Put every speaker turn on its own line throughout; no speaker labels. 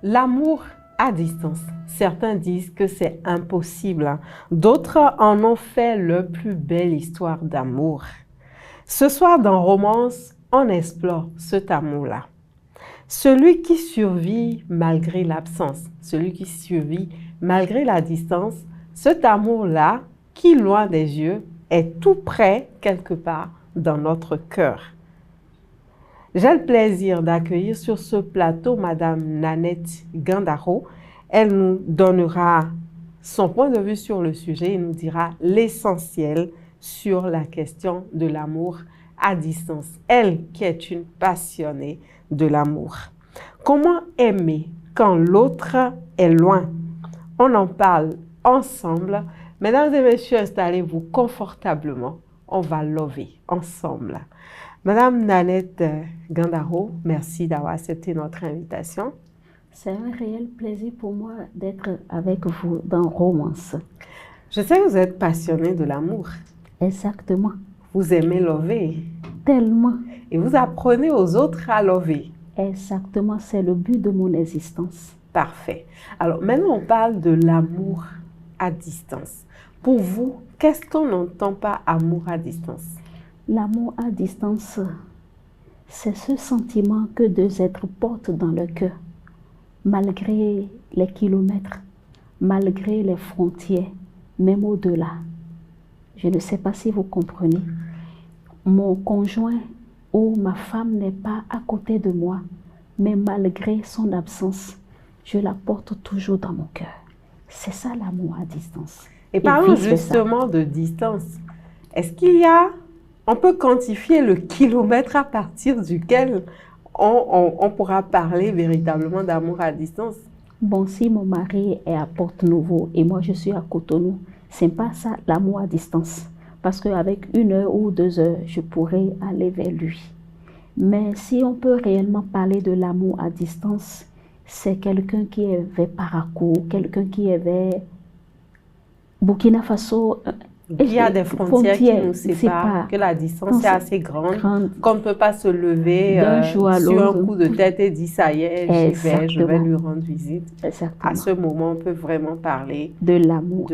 L'amour à distance. Certains disent que c'est impossible. D'autres en ont fait leur plus belle histoire d'amour. Ce soir, dans Romance, on explore cet amour-là. Celui qui survit malgré l'absence, celui qui survit malgré la distance, cet amour-là, qui loin des yeux, est tout près quelque part dans notre cœur. J'ai le plaisir d'accueillir sur ce plateau Madame Nanette Gandaro. Elle nous donnera son point de vue sur le sujet et nous dira l'essentiel sur la question de l'amour à distance. Elle qui est une passionnée de l'amour. Comment aimer quand l'autre est loin? On en parle ensemble. Mesdames et messieurs, installez-vous confortablement. On va lover ensemble. Madame Nanette Gandaro, merci d'avoir accepté notre invitation.
C'est un réel plaisir pour moi d'être avec vous dans Romance.
Je sais que vous êtes passionnée de l'amour.
Exactement.
Vous aimez lover.
Tellement.
Et vous apprenez aux autres à lover.
Exactement, c'est le but de mon existence.
Parfait. Alors maintenant, on parle de l'amour à distance. Pour vous, qu'est-ce qu'on n'entend par amour à distance?
L'amour à distance, c'est ce sentiment que deux êtres portent dans le cœur, malgré les kilomètres, malgré les frontières, même au-delà. Je ne sais pas si vous comprenez. Mon conjoint ou ma femme n'est pas à côté de moi, mais malgré son absence, je la porte toujours dans mon cœur. C'est ça l'amour à distance.
Et parlons justement de distance. Est-ce qu'il y a, on peut quantifier le kilomètre à partir duquel on pourra parler véritablement d'amour à distance?
Bon, si mon mari est à Porte-Nouveau et moi je suis à Cotonou, c'est pas ça l'amour à distance. Parce qu'avec 1 heure ou 2 heures, je pourrais aller vers lui. Mais si on peut réellement parler de l'amour à distance, c'est quelqu'un qui est vers Parakou, quelqu'un qui est vers Burkina Faso.
Il y a des frontières qui nous séparent, que la distance est assez grande, qu'on ne peut pas se lever sur un coup de tête et dire ça y est, je vais lui rendre visite.
Exactement.
À ce moment, on peut vraiment parler
de l'amour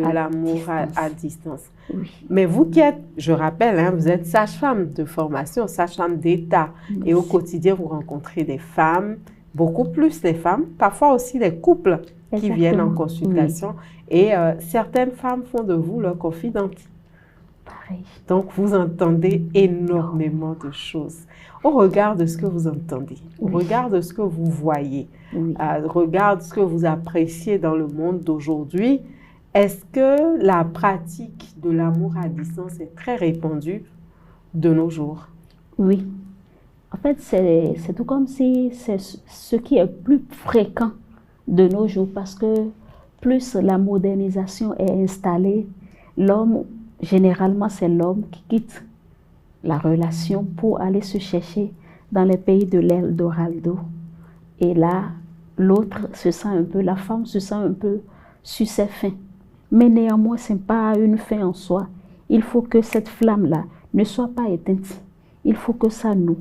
à distance.
Oui.
Mais vous qui êtes, je rappelle, hein, vous êtes sage-femme de formation, sage-femme d'État.
Merci.
Et au quotidien, vous rencontrez des femmes, beaucoup plus des femmes, parfois aussi des couples qui viennent en consultation. Oui. Et certaines femmes font de vous leur confidente.
Pareil.
Donc, vous entendez énormément de choses. Au regard de ce que vous entendez, au regard de ce que vous voyez, au regard de ce que vous appréciez dans le monde d'aujourd'hui, est-ce que la pratique de l'amour à distance est très répandue de nos jours?
Oui. En fait, c'est tout comme si c'est ce qui est plus fréquent de nos jours parce que plus la modernisation est installée, l'homme, généralement c'est l'homme qui quitte la relation pour aller se chercher dans les pays de l'Eldorado. Et là, l'autre se sent un peu, la femme se sent un peu sur ses fins. Mais néanmoins, ce n'est pas une fin en soi. Il faut que cette flamme-là ne soit pas éteinte. Il faut que ça noue.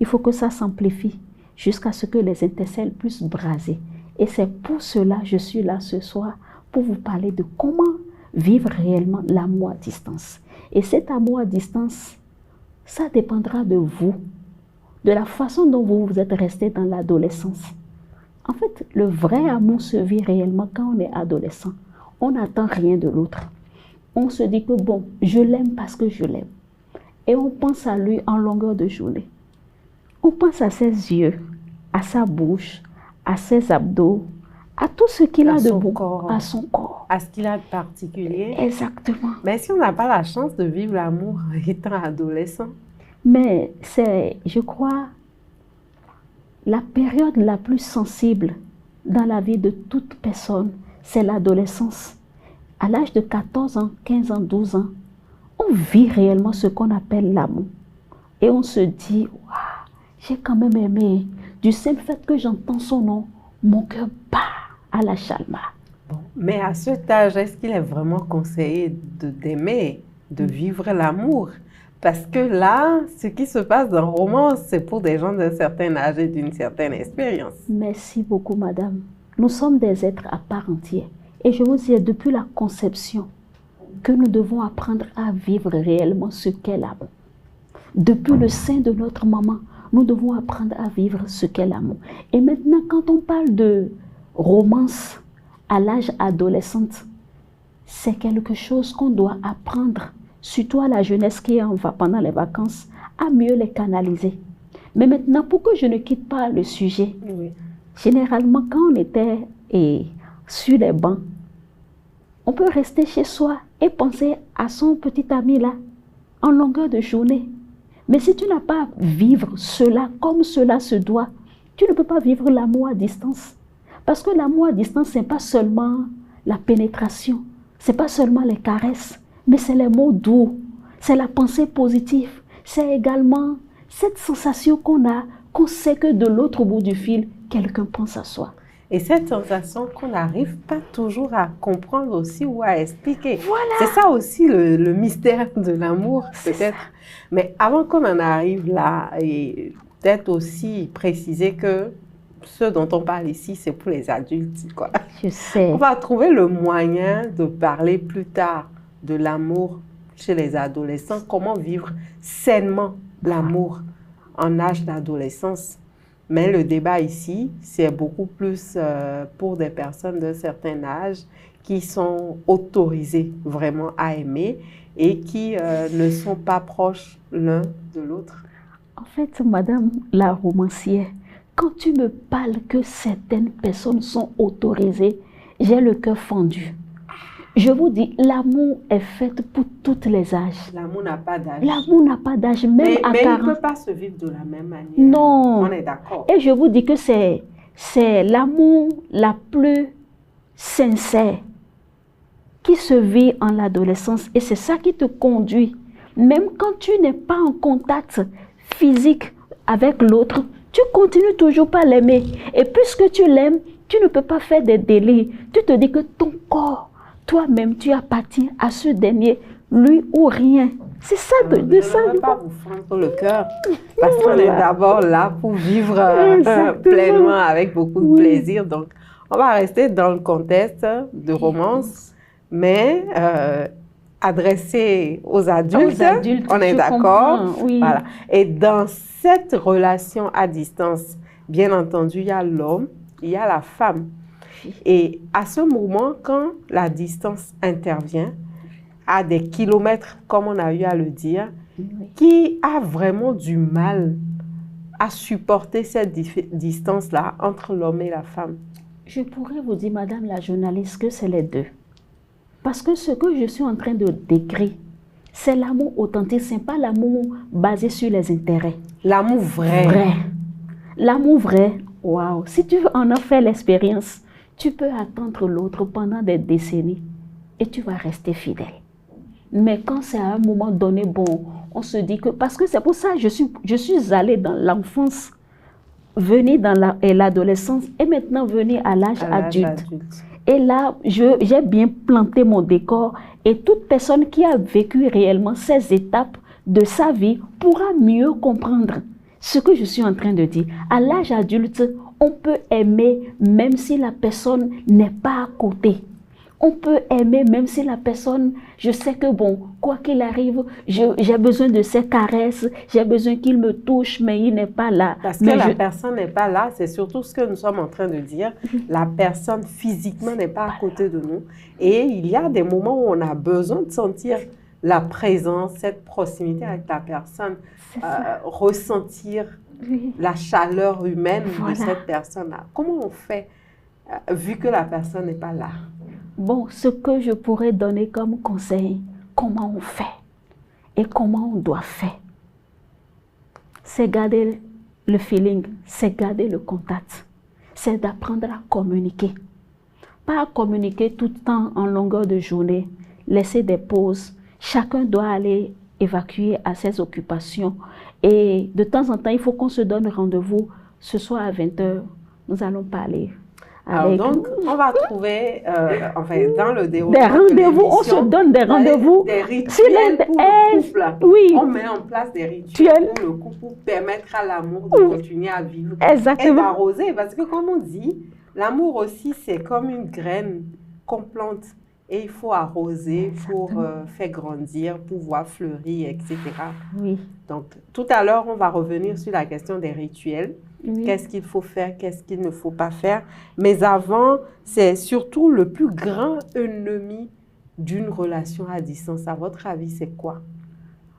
Il faut que ça s'amplifie jusqu'à ce que les étincelles puissent braser. Et c'est pour cela que je suis là ce soir, pour vous parler de comment vivre réellement l'amour à distance. Et cet amour à distance, ça dépendra de vous, de la façon dont vous vous êtes resté dans l'adolescence. En fait, le vrai amour se vit réellement quand on est adolescent. On n'attend rien de l'autre. On se dit que bon, je l'aime parce que je l'aime. Et on pense à lui en longueur de journée. On pense à ses yeux, à sa bouche, à ses abdos, à tout ce qu'il a de beau, à son corps.
À ce qu'il a de particulier.
Exactement.
Mais si on n'a pas la chance de vivre l'amour étant adolescent?
Mais c'est, je crois, la période la plus sensible dans la vie de toute personne, c'est l'adolescence. À l'âge de 14 ans, 15 ans, 12 ans, on vit réellement ce qu'on appelle l'amour. Et on se dit, waouh, j'ai quand même aimé. Du simple fait que j'entends son nom, mon cœur bat à la chalma.
Bon, mais à cet âge, est-ce qu'il est vraiment conseillé d'aimer, de vivre l'amour? Parce que là, ce qui se passe dans Romance, c'est pour des gens d'un certain âge et d'une certaine expérience.
Merci beaucoup, madame. Nous sommes des êtres à part entière. Et je vous dis, depuis la conception, que nous devons apprendre à vivre réellement ce qu'est l'amour. Depuis le sein de notre maman, nous devons apprendre à vivre ce qu'est l'amour. Et maintenant, quand on parle de romance à l'âge adolescente, c'est quelque chose qu'on doit apprendre, surtout à la jeunesse qui en va pendant les vacances, à mieux les canaliser. Mais maintenant, pour que je ne quitte pas le sujet,
Oui.
généralement, quand on était sur les bancs, on peut rester chez soi et penser à son petit ami là, en longueur de journée. Mais si tu n'as pas vivre cela comme cela se doit, tu ne peux pas vivre l'amour à distance. Parce que l'amour à distance, ce n'est pas seulement la pénétration, ce n'est pas seulement les caresses, mais c'est les mots doux, c'est la pensée positive, c'est également cette sensation qu'on a, qu'on sait que de l'autre bout du fil, quelqu'un pense à soi.
Et cette sensation qu'on n'arrive pas toujours à comprendre aussi ou à expliquer.
Voilà.
C'est ça aussi le mystère de l'amour, peut-être. Mais avant qu'on en arrive là, et peut-être aussi préciser que ce dont on parle ici, c'est pour les adultes, quoi.
Je sais.
On va trouver le moyen de parler plus tard de l'amour chez les adolescents, comment vivre sainement l'amour en âge d'adolescence. Mais le débat ici, c'est beaucoup plus pour des personnes d'un certain âge qui sont autorisées vraiment à aimer et qui ne sont pas proches l'un de l'autre.
En fait, madame la romancière, quand tu me parles que certaines personnes sont autorisées, j'ai le cœur fendu. Je vous dis, l'amour est fait pour tous les âges.
L'amour n'a pas d'âge.
L'amour n'a pas d'âge, même à 40.
Mais il ne peut pas se vivre de la même manière.
Non.
On est d'accord.
Et je vous dis que c'est l'amour la plus sincère qui se vit en l'adolescence. Et c'est ça qui te conduit. Même quand tu n'es pas en contact physique avec l'autre, tu continues toujours pas l'aimer. Et puisque tu l'aimes, tu ne peux pas faire des délires. Tu te dis que ton corps, toi-même, tu appartiens à ce dernier, lui ou rien. C'est ça de ça.
Je ne veux pas vous fendre le cœur, parce qu'on est d'abord là pour vivre pleinement avec beaucoup de plaisir. Donc, on va rester dans le contexte de romance, mais adressé aux adultes, on est d'accord.
Oui.
Voilà. Et dans cette relation à distance, bien entendu, il y a l'homme, il y a la femme. Et à ce moment, quand la distance intervient, à des kilomètres, comme on a eu à le dire, qui a vraiment du mal à supporter cette distance-là entre l'homme et la femme?
Je pourrais vous dire, madame la journaliste, que c'est les deux. Parce que ce que je suis en train de décrire, c'est l'amour authentique, ce n'est pas l'amour basé sur les intérêts.
L'amour vrai.
Vrai. L'amour vrai, waouh. Si tu en as fait l'expérience, tu peux attendre l'autre pendant des décennies et tu vas rester fidèle. Mais quand c'est à un moment donné, bon, on se dit que... Parce que c'est pour ça que je suis allée dans l'enfance, venue dans l'adolescence et maintenant venue à l'âge adulte. Et là, j'ai bien planté mon décor et toute personne qui a vécu réellement ces étapes de sa vie pourra mieux comprendre ce que je suis en train de dire. À l'âge adulte, on peut aimer même si la personne n'est pas à côté. On peut aimer même si la personne, je sais que bon, quoi qu'il arrive, j'ai besoin de ses caresses, j'ai besoin qu'il me touche, mais il n'est pas là.
Parce que la personne n'est pas là, c'est surtout ce que nous sommes en train de dire. La personne physiquement n'est pas à côté de nous. Et il y a des moments où on a besoin de sentir la présence, cette proximité avec la personne, ressentir la chaleur humaine de cette personne-là. Comment on fait, vu que la personne n'est pas là?
Bon, ce que je pourrais donner comme conseil, comment on fait et comment on doit faire, c'est garder le feeling, c'est garder le contact, c'est d'apprendre à communiquer. Pas à communiquer tout le temps en longueur de journée, laisser des pauses. Chacun doit aller évacuer à ses occupations. Et de temps en temps, il faut qu'on se donne rendez-vous. Ce soir à 20h, nous allons parler.
Alors donc, on va trouver, enfin, dans le déroulement
des rendez-vous, on se donne des rendez-vous.
Des rituels pour le couple.
Oui.
On met en place des rituels pour le couple pour permettre à l'amour de continuer à vivre.
Exactement.
Et d'arroser, parce que comme on dit, L'amour aussi, c'est comme une graine qu'on plante et il faut arroser pour faire grandir, pour voir fleurir, etc.
Oui.
Donc, tout à l'heure, on va revenir sur la question des rituels.
Oui.
Qu'est-ce qu'il faut faire, qu'est-ce qu'il ne faut pas faire. Mais avant, c'est surtout le plus grand ennemi d'une relation à distance. À votre avis, c'est quoi?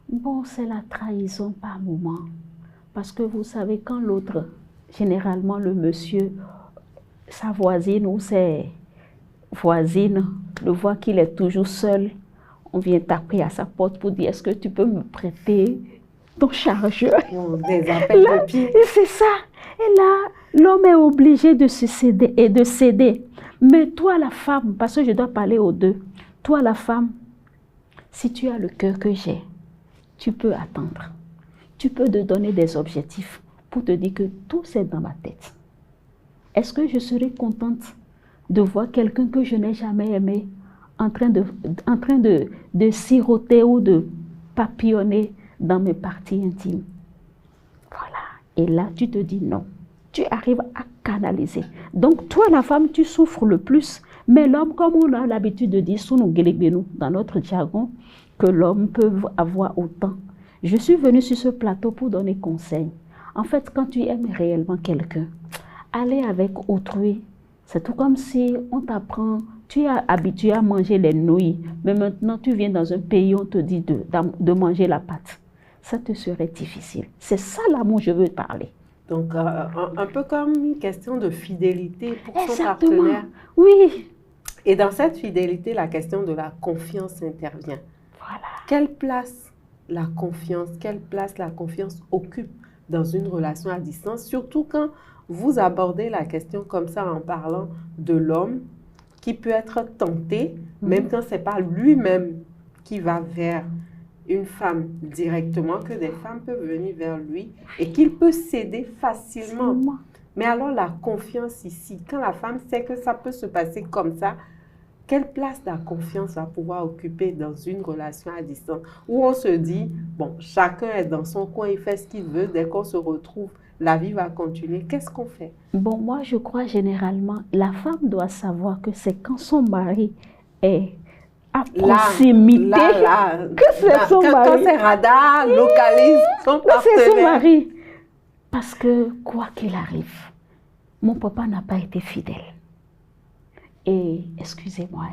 Bon, c'est la trahison par moment. Parce que vous savez, quand l'autre, généralement le monsieur, sa voisine ou ses voisines, le voit qu'il est toujours seul, on vient taper à sa porte pour dire, est-ce que tu peux me prêter ton chargeur?
Des appels de pied.
C'est ça. Et là, l'homme est obligé de se céder et de céder. Mais toi, la femme, parce que je dois parler aux deux, toi, la femme, si tu as le cœur que j'ai, tu peux attendre. Tu peux te donner des objectifs pour te dire que tout c'est dans ma tête. Est-ce que je serai contente de voir quelqu'un que je n'ai jamais aimé en train de siroter ou de papillonner dans mes parties intimes? Voilà. Et là, tu te dis non. Tu arrives à canaliser. Donc, toi, la femme, tu souffres le plus. Mais l'homme, comme on a l'habitude de dire, sous nos guélébénou, dans notre jargon, que l'homme peut avoir autant. Je suis venue sur ce plateau pour donner conseil. En fait, quand tu aimes réellement quelqu'un, aller avec autrui, c'est tout comme si on t'apprend, tu es habitué à manger les nouilles, mais maintenant tu viens dans un pays où on te dit de manger la pâte. Ça te serait difficile. C'est ça l'amour, je veux parler.
Donc, un peu comme une question de fidélité pour son
Exactement.
partenaire.
Oui.
Et dans cette fidélité, la question de la confiance intervient.
Voilà.
Quelle place la confiance occupe dans une relation à distance, surtout quand vous abordez la question comme ça en parlant de l'homme qui peut être tenté, même quand ce n'est pas lui-même qui va vers une femme directement, que des femmes peuvent venir vers lui et qu'il peut céder facilement. Mais alors la confiance ici, quand la femme sait que ça peut se passer comme ça, quelle place la confiance va pouvoir occuper dans une relation à distance où on se dit, bon, chacun est dans son coin, il fait ce qu'il veut, dès qu'on se retrouve, la vie va continuer. Qu'est-ce qu'on fait?
Bon, moi, je crois généralement, la femme doit savoir que c'est quand son mari est à proximité que c'est son mari.
Quand ses radars localisent son partenaire.
C'est son mari. Parce que, quoi qu'il arrive, mon papa n'a pas été fidèle. Et, excusez-moi,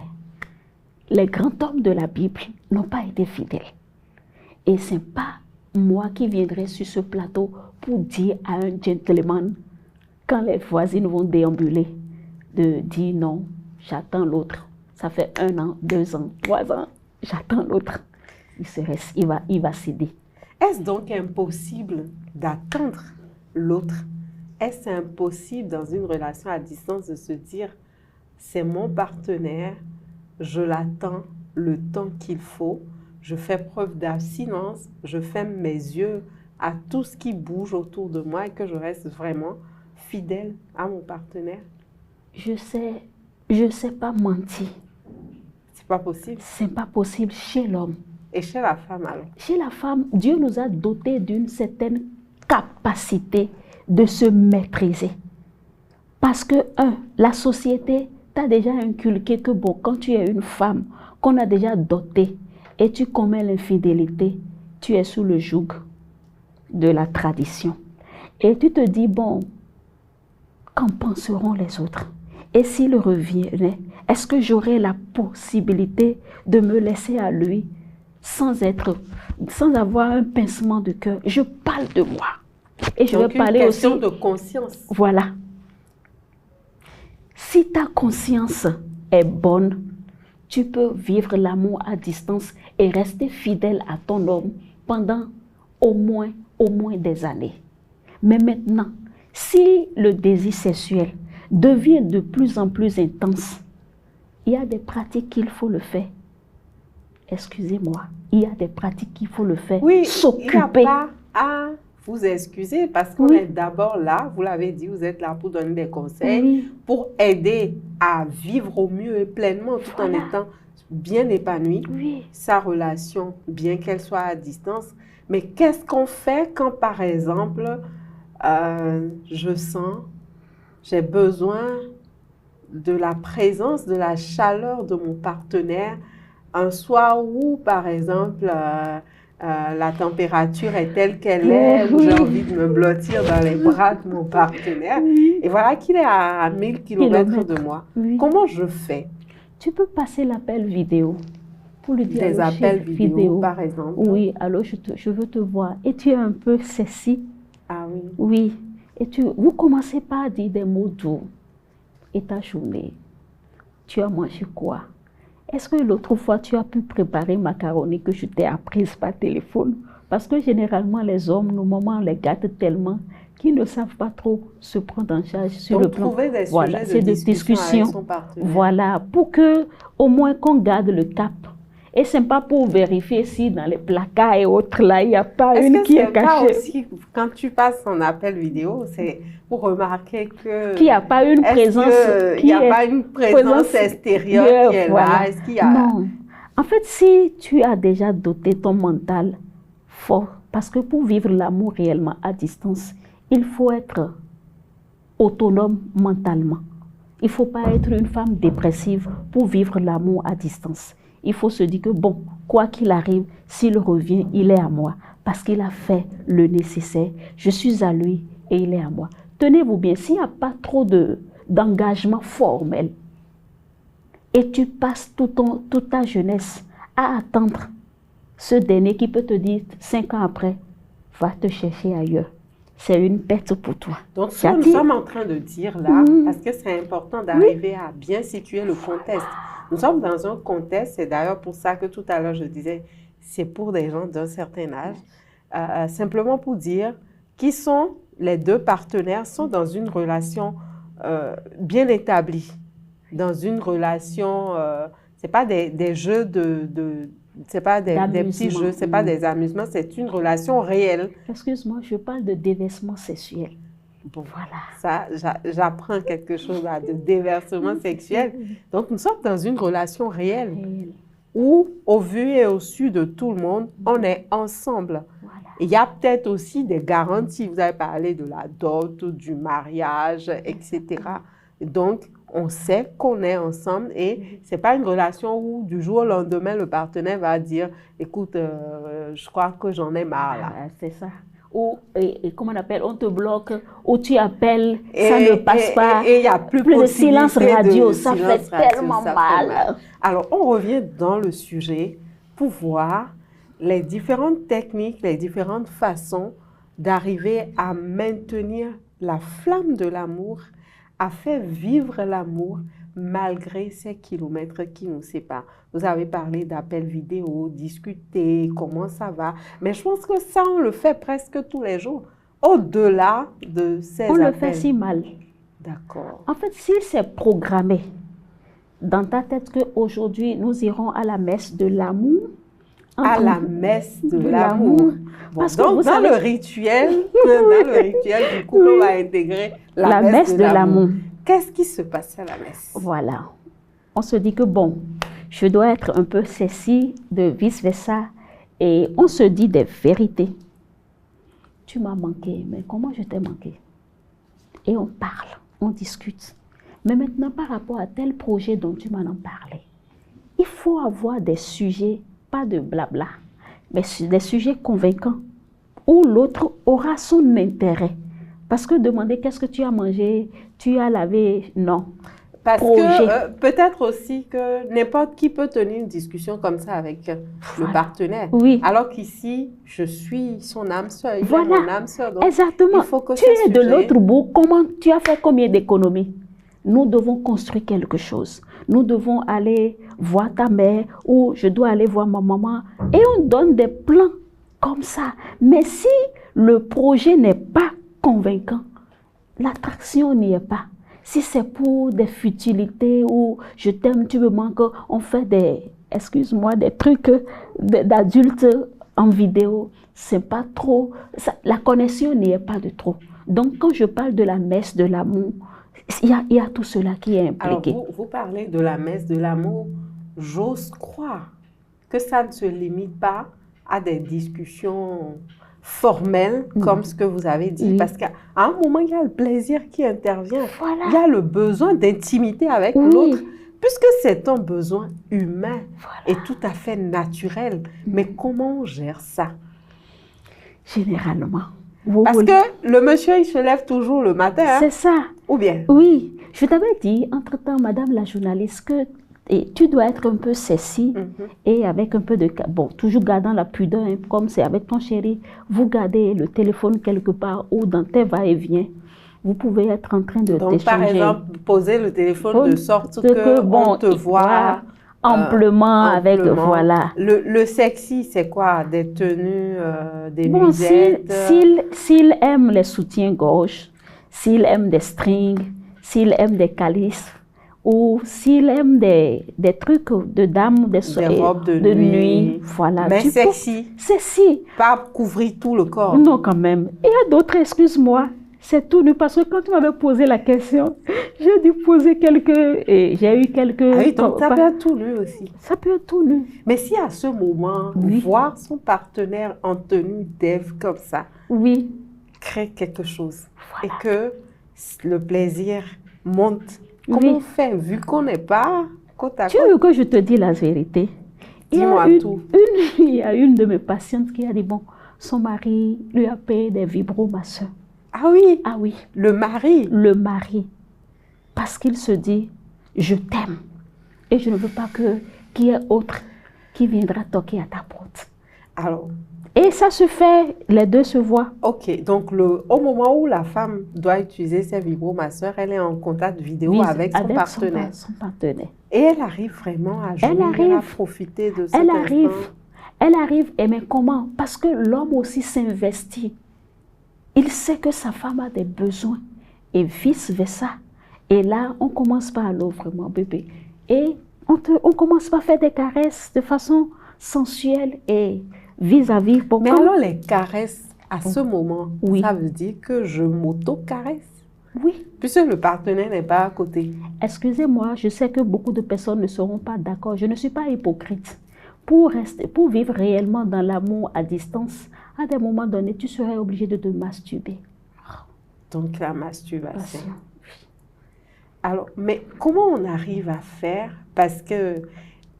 les grands hommes de la Bible n'ont pas été fidèles. Et ce n'est pas moi qui viendrai sur ce plateau pour dire à un gentleman, quand les voisines vont déambuler, de dire non, j'attends l'autre. Ça fait 1 an, 2 ans, 3 ans, j'attends l'autre. Il va céder.
Est-ce donc impossible d'attendre l'autre? Est-ce impossible dans une relation à distance de se dire, c'est mon partenaire, je l'attends le temps qu'il faut, je fais preuve d'abstinence, je ferme mes yeux à tout ce qui bouge autour de moi et que je reste vraiment fidèle à mon partenaire?
Je sais pas mentir.
C'est pas possible.
C'est pas possible chez l'homme.
Et chez la femme alors? Chez
la femme, Dieu nous a dotés d'une certaine capacité de se maîtriser. Parce que, la société t'a déjà inculqué que bon, quand tu es une femme, qu'on a déjà dotée, et tu commets l'infidélité, tu es sous le joug de la tradition. Et tu te dis, bon, qu'en penseront les autres? Et s'il revenait, est-ce que j'aurais la possibilité de me laisser à lui sans avoir un pincement de cœur? Je parle de moi. Et je vais parler aussi...
une question de conscience.
Voilà. Si ta conscience est bonne, tu peux vivre l'amour à distance et rester fidèle à ton homme pendant au moins des années. Mais maintenant, si le désir sexuel devient de plus en plus intense, il y a des pratiques qu'il faut le faire. Excusez-moi, il y a des pratiques qu'il faut le faire.
Oui,
s'occuper.
Il n'y a pas à vous excuser parce qu'on est d'abord là, vous l'avez dit, vous êtes là pour donner des conseils, pour aider à vivre au mieux et pleinement tout en étant bien épanoui sa relation, bien qu'elle soit à distance. Mais qu'est-ce qu'on fait quand, par exemple, j'ai besoin de la présence, de la chaleur de mon partenaire un soir où, par exemple, la température est telle qu'elle est, où j'ai envie de me blottir dans les bras de mon partenaire, et voilà qu'il est à 1000 km de moi.
Oui.
Comment je fais?
Tu peux passer l'appel vidéo pour lui dire
Des appels vidéo, par exemple.
Oui, alors je veux te voir. Et tu es un peu sexy.
Ah oui.
Oui. Et vous commencez par dire des mots doux. Et ta journée, tu as mangé quoi? Est-ce que l'autre fois, tu as pu préparer macaroni que je t'ai apprise par téléphone? Parce que généralement, les hommes, nos mamans les gâtent tellement qu'ils ne savent pas trop se prendre en charge sur
Donc,
le plan.
trouver des
Voilà,
sujets de discussion avec son partenaire.
Voilà, pour que au moins qu'on garde le cap. Et ce n'est pas pour vérifier si dans les placards et autres, là, il n'y a pas une qui est cachée.
Est-ce que c'est pas aussi, quand tu passes en appel vidéo, c'est pour remarquer que...
Qu'il n'y a pas une présence...
Il n'y a pas une présence extérieure qui est là? Est-ce qu'il y a...
Non. En fait, si tu as déjà doté ton mental fort, parce que pour vivre l'amour réellement à distance, il faut être autonome mentalement. Il ne faut pas être une femme dépressive pour vivre l'amour à distance. Il faut se dire que bon, quoi qu'il arrive, s'il revient, il est à moi. Parce qu'il a fait le nécessaire. Je suis à lui et il est à moi. Tenez-vous bien, s'il n'y a pas trop d'engagement formel et tu passes toute ta jeunesse à attendre ce dernier qui peut te dire 5 ans après, va te chercher ailleurs. C'est une perte pour toi.
Donc, ce que nous sommes en train de dire là, parce que c'est important d'arriver à bien situer le contexte. Nous sommes dans un contexte, c'est d'ailleurs pour ça que tout à l'heure je disais, c'est pour des gens d'un certain âge, simplement pour dire qui sont les deux partenaires, sont dans une relation bien établie, dans une relation, c'est pas des jeux c'est pas des petits jeux, c'est pas des amusements, c'est une relation réelle.
Excuse-moi, je parle de déversement sexuel.
Bon, voilà. Ça, j'apprends quelque chose là, de déversement sexuel. Donc, nous sommes dans une relation réelle où, au vu et au su de tout le monde, on est ensemble. Voilà. Il y a peut-être aussi des garanties. Vous avez parlé de la dot, du mariage, etc. Donc, on sait qu'on est ensemble et ce n'est pas une relation où, du jour au lendemain, le partenaire va dire « Écoute, je crois que j'en ai marre là. »
C'est ça. Ou, comment on appelle, on te bloque, ou tu appelles, ça ne passe pas.
Et il n'y a plus
de silence radio, ça fait tellement mal.
Alors, on revient dans le sujet pour voir les différentes techniques, les différentes façons d'arriver à maintenir la flamme de l'amour, à faire vivre l'amour malgré ces kilomètres qui nous séparent. Vous avez parlé d'appels vidéo, discuter, comment ça va. Mais je pense que ça, on le fait presque tous les jours. Au-delà de ces appels.
On le fait si mal.
D'accord.
En fait, si c'est programmé dans ta tête qu'aujourd'hui, nous irons à la messe de l'amour.
À la messe de l'amour. Bon, donc, dans le rituel du couple, on va intégrer la messe de l'amour. Qu'est-ce qui se passe à la messe?
Voilà. On se dit que bon, je dois être un peu sexy, de vice-versa. Et on se dit des vérités. Tu m'as manqué, mais comment je t'ai manqué? Et on parle, on discute. Mais maintenant, par rapport à tel projet dont tu m'en as parlé, il faut avoir des sujets, pas de blabla, mais des sujets convaincants, où l'autre aura son intérêt. Parce que demander qu'est-ce que tu as mangé, tu as lavé, non.
Parce que peut-être aussi que n'importe qui peut tenir une discussion comme ça avec le partenaire.
Oui.
Alors qu'ici, je suis son âme sœur, il est mon âme sœur. Donc
exactement.
Il faut que
tu es de l'autre bout, tu as fait combien d'économies? Nous devons construire quelque chose. Nous devons aller voir ta mère ou je dois aller voir ma maman. Et on donne des plans comme ça. Mais si le projet n'est pas convaincant, l'attraction n'y est pas. Si c'est pour des futilités ou je t'aime, tu me manques, on fait des trucs d'adultes en vidéo, c'est pas trop, la connexion n'y est pas de trop. Donc quand je parle de la messe de l'amour, il y a tout cela qui est impliqué.
Alors vous parlez de la messe de l'amour, j'ose croire que ça ne se limite pas à des discussions formel comme ce que vous avez dit, parce qu'à un moment, il y a le plaisir qui intervient.
Voilà.
Il y a le besoin d'intimité avec l'autre, puisque c'est un besoin humain et tout à fait naturel. Mais comment on gère ça?
Généralement.
Parce que le monsieur, il se lève toujours le matin. Hein?
C'est ça.
Ou bien?
Oui. Je t'avais dit, entre-temps, madame la journaliste, que tu dois être un peu sexy et avec un peu de... Bon, toujours gardant la pudeur, hein, comme c'est avec ton chéri, vous gardez le téléphone quelque part ou dans tes va-et-vient. Vous pouvez être en train de t'échanger.
Donc, par exemple, poser le téléphone de sorte que on te voit
amplement avec, voilà.
Le sexy, c'est quoi? Des tenues, des nuisettes?
S'il aime les soutiens-gorge, s'il aime des strings, s'il aime des calices, ou s'il aime des trucs de dames, des
robes de nuit,
voilà.
Mais sexy.
Sexy.
Pas couvrir tout le corps.
Non, quand même. Il y a d'autres, excuse-moi. C'est tout nu, parce que quand tu m'avais posé la question, j'ai dû poser j'ai eu quelques...
Ah oui, donc ça peut être tout nu aussi.
Ça peut être tout nu.
Mais si à ce moment, voir son partenaire en tenue d'Ève comme ça, crée quelque chose, et que le plaisir monte, comment on fait, vu qu'on n'est pas côte à côte?
Tu veux que je te dise la vérité?
Dis-moi tout.
Il y a une de mes patientes qui a dit, bon, son mari lui a payé des vibromasseurs.
Ah oui?
Ah oui.
Le mari?
Le mari. Parce qu'il se dit, je t'aime. Et je ne veux pas qu'il y ait autre qui viendra toquer à ta porte.
Alors?
Et ça se fait, les deux se voient.
Ok, donc au moment où la femme doit utiliser ses vibromasseurs, elle est en contact vidéo avec son partenaire.
Son partenaire.
Et elle arrive vraiment à jouir, à profiter de cet instant.
Elle arrive, mais comment? Parce que l'homme aussi s'investit. Il sait que sa femme a des besoins et vice-versa. Et là, on commence par alors vraiment bébé. Et on commence par faire des caresses de façon sensuelle et vis-à-vis.
Mais alors les caresses, à ce moment, ça veut dire que je m'auto-caresse?
Oui.
Puisque le partenaire n'est pas à côté.
Excusez-moi, je sais que beaucoup de personnes ne seront pas d'accord. Je ne suis pas hypocrite. Pour vivre réellement dans l'amour à distance, à des moments donnés, tu serais obligé de te masturber.
Donc la masturbation. Alors, mais comment on arrive à faire? Parce que,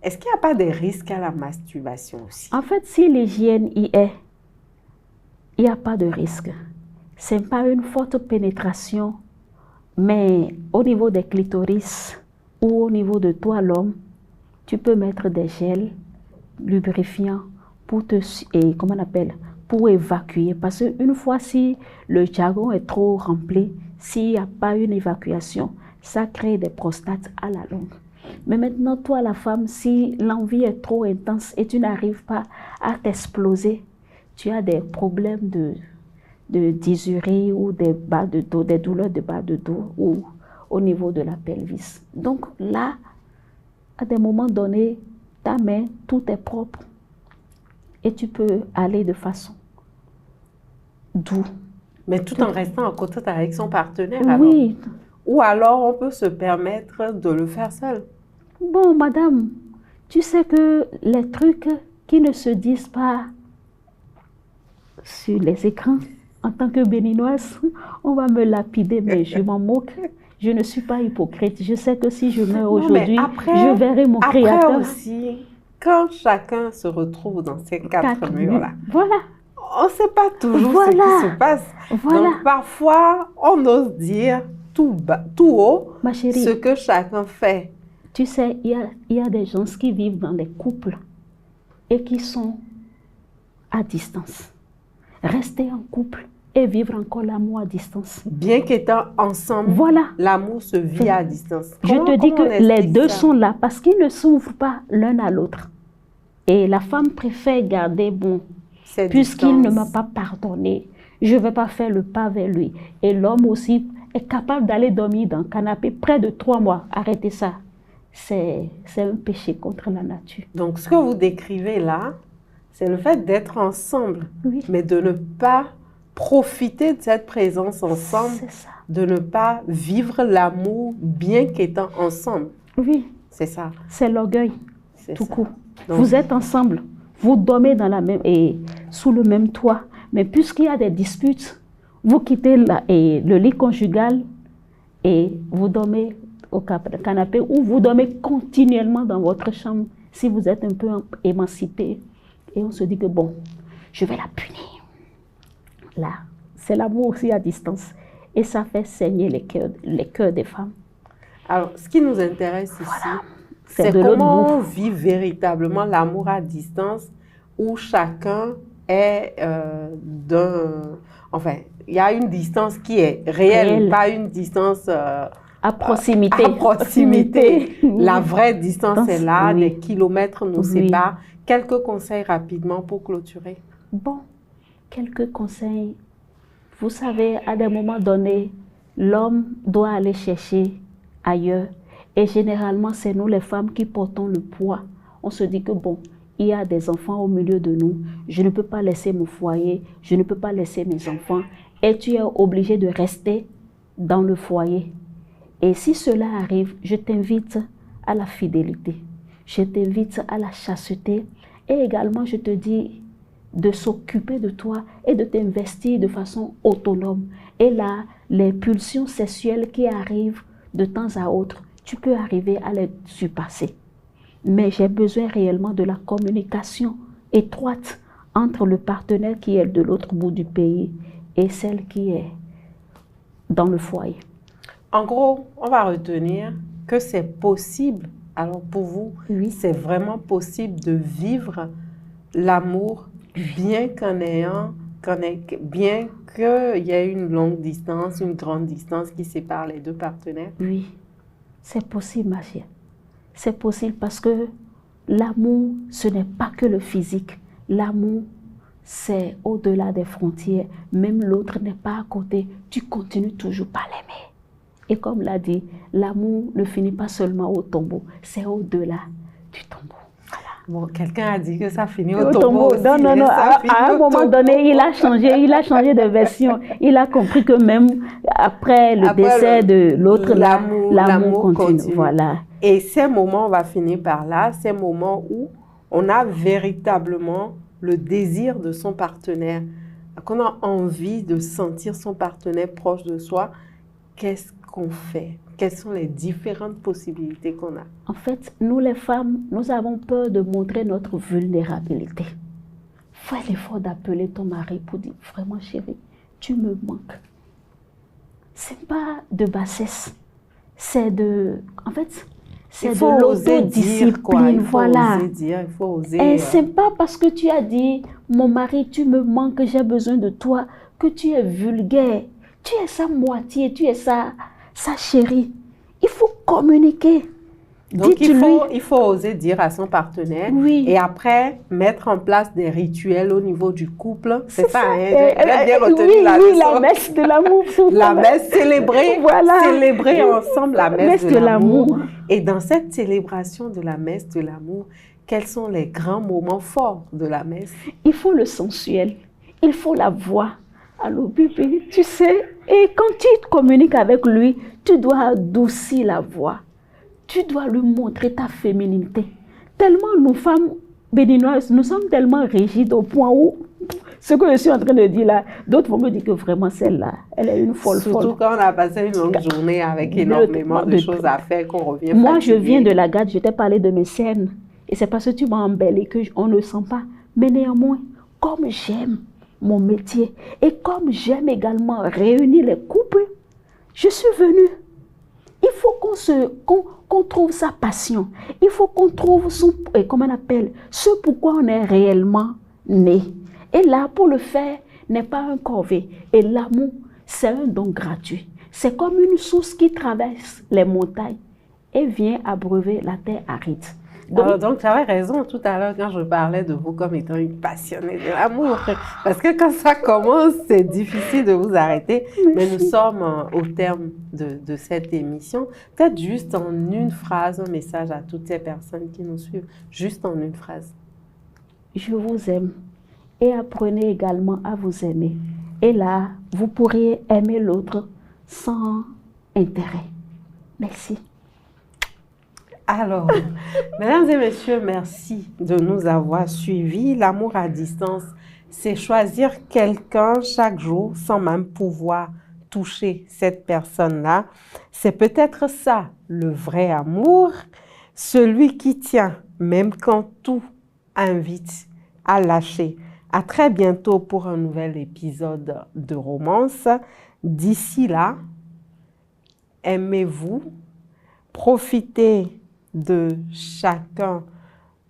est-ce qu'il n'y a pas des risques à la masturbation aussi?
En fait, si l'hygiène y est, il n'y a pas de risque. Ce n'est pas une forte pénétration, mais au niveau des clitoris ou au niveau de toi, l'homme, tu peux mettre des gels lubrifiants pour pour évacuer. Parce qu'une fois, si le jargon est trop rempli, s'il n'y a pas une évacuation, ça crée des prostates à la longue. Mais maintenant, toi, la femme, si l'envie est trop intense et tu n'arrives pas à t'exploser, tu as des problèmes de dysurie ou des bas de dos, des douleurs de bas de dos ou au niveau de la pelvis. Donc là, à des moments donnés, ta main, tout est propre et tu peux aller de façon douce.
Mais tout en restant en contact avec son partenaire,
oui.
Alors. Ou alors on peut se permettre de le faire seul.
Bon, madame, tu sais que les trucs qui ne se disent pas sur les écrans, en tant que béninoise, on va me lapider, mais je m'en moque. Je ne suis pas hypocrite. Je sais que si je meurs aujourd'hui, je verrai mon Créateur.
Après aussi, quand chacun se retrouve dans ces quatre murs-là,
voilà.
On ne sait pas toujours ce qui se passe.
Voilà.
Donc parfois, on ose dire tout haut
ma chérie,
ce que chacun fait.
Tu sais, il y a des gens qui vivent dans des couples et qui sont à distance. Rester en couple et vivre encore l'amour à distance.
Bien qu'étant ensemble,
voilà.
L'amour se vit à distance.
Je te dis que les deux sont là parce qu'ils ne s'ouvrent pas l'un à l'autre. Et la femme préfère garder puisqu'il ne m'a pas pardonné, je ne vais pas faire le pas vers lui. Et l'homme aussi est capable d'aller dormir dans le canapé près de 3 mois. Arrêtez ça. C'est un péché contre la nature.
Donc, ce que vous décrivez là, c'est le fait d'être ensemble, mais de ne pas profiter de cette présence ensemble, de ne pas vivre l'amour bien qu'étant ensemble.
Oui.
C'est ça.
C'est l'orgueil, tout court.
Donc,
vous êtes ensemble, vous dormez dans sous le même toit, Mais puisqu'il y a des disputes, vous quittez le lit conjugal et vous dormez au canapé ou vous dormez continuellement dans votre chambre si vous êtes un peu émancipé. Et on se dit que bon, je vais la punir. Là, c'est l'amour aussi à distance. Et ça fait saigner les cœurs des femmes.
Alors, ce qui nous intéresse ici,
Voilà.
c'est comment on vit véritablement l'amour à distance où chacun est enfin, il y a une distance qui est réelle. Pas une distance
à proximité.
À proximité. La vraie distance est là, des kilomètres nous séparent. Quelques conseils rapidement pour clôturer.
Bon, quelques conseils. Vous savez, à des moments donnés, l'homme doit aller chercher ailleurs. Et généralement, c'est nous les femmes qui portons le poids. On se dit que bon, il y a des enfants au milieu de nous. Je ne peux pas laisser mon foyer. Je ne peux pas laisser mes enfants. Et tu es obligé de rester dans le foyer. Et si cela arrive, je t'invite à la fidélité. Je t'invite à la chasteté. Et également, je te dis de s'occuper de toi et de t'investir de façon autonome. Et là, les pulsions sexuelles qui arrivent de temps à autre, tu peux arriver à les surpasser. Mais j'ai besoin réellement de la communication étroite entre le partenaire qui est de l'autre bout du pays et celle qui est dans le foyer.
En gros, on va retenir que c'est possible. Alors pour vous, c'est vraiment possible de vivre l'amour bien bien qu'il y ait une longue distance, une grande distance qui sépare les deux partenaires.
Oui, c'est possible, ma chère. C'est possible parce que l'amour, ce n'est pas que le physique. L'amour, c'est au-delà des frontières. Même l'autre n'est pas à côté. Tu continues toujours par l'aimer. Et comme l'a dit, l'amour ne finit pas seulement au tombeau. C'est au-delà du tombeau.
Bon, quelqu'un a dit que ça finit au tombeau aussi.
Non. À un moment donné, il a changé de version. Il a compris que même après le décès de l'autre, l'amour continue. Voilà.
Et ces moments, on va finir par là, ces moments où on a véritablement le désir de son partenaire, qu'on a envie de sentir son partenaire proche de soi, qu'est-ce qu'on fait? Quelles sont les différentes possibilités qu'on a?
En fait, nous les femmes, nous avons peur de montrer notre vulnérabilité. Fais l'effort d'appeler ton mari pour dire, vraiment chérie, tu me manques. Ce n'est pas de bassesse, c'est de... En fait, c'est de l'autodiscipline. Voilà.
Il faut oser.
Et ce n'est pas parce que tu as dit, mon mari, tu me manques, j'ai besoin de toi, que tu es vulgaire. Tu es sa moitié, tu es sa chérie. Il faut communiquer.
Donc, il faut oser dire à son partenaire.
Oui.
Et après, mettre en place des rituels au niveau du couple. C'est ça, hein? J'ai bien retenu la leçon.
La messe de l'amour.
La messe, célébrer, célébrer ensemble la messe de l'amour. Et dans cette célébration de la messe de l'amour, quels sont les grands moments forts de la messe?
Il faut le sensuel. Il faut la voix. Allô, bébé, tu sais, et quand tu communiques avec lui, tu dois adoucir la voix. Tu dois lui montrer ta féminité. Tellement nous, femmes béninoises, nous sommes tellement rigides au point où, ce que je suis en train de dire là, d'autres vont me dire que vraiment celle-là, elle est une folle.
Surtout quand on a passé une longue journée avec énormément de choses à faire, qu'on revient
Moi,
fatigué.
Je viens de la garde, je t'ai parlé de mes scènes. Et c'est parce que tu m'as embelli qu'on ne le sent pas. Mais néanmoins, comme j'aime mon métier et comme j'aime également réunir les couples, je suis venue. Il faut qu'on trouve sa passion. Il faut qu'on trouve comment on appelle, ce pourquoi on est réellement né. Et là, pour le faire, n'est pas un corvée. Et l'amour, c'est un don gratuit. C'est comme une source qui traverse les montagnes et vient abreuver la terre aride.
Donc, tu avais raison tout à l'heure quand je parlais de vous comme étant une passionnée de l'amour. Parce que quand ça commence, c'est difficile de vous arrêter. Mais nous sommes au terme de cette émission. Peut-être juste en une phrase, un message à toutes ces personnes qui nous suivent. Juste en une phrase.
Je vous aime et apprenez également à vous aimer. Et là, vous pourriez aimer l'autre sans intérêt. Merci.
Alors, mesdames et messieurs, merci de nous avoir suivis. L'amour à distance, c'est choisir quelqu'un chaque jour sans même pouvoir toucher cette personne-là. C'est peut-être ça, le vrai amour, celui qui tient, même quand tout invite à lâcher. À très bientôt pour un nouvel épisode de Romance. D'ici là, aimez-vous, profitez de chacun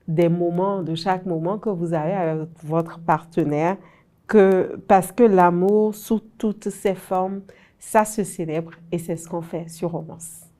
des moments, de chaque moment que vous avez avec votre partenaire, parce que l'amour, sous toutes ses formes, ça se célèbre et c'est ce qu'on fait sur Romance.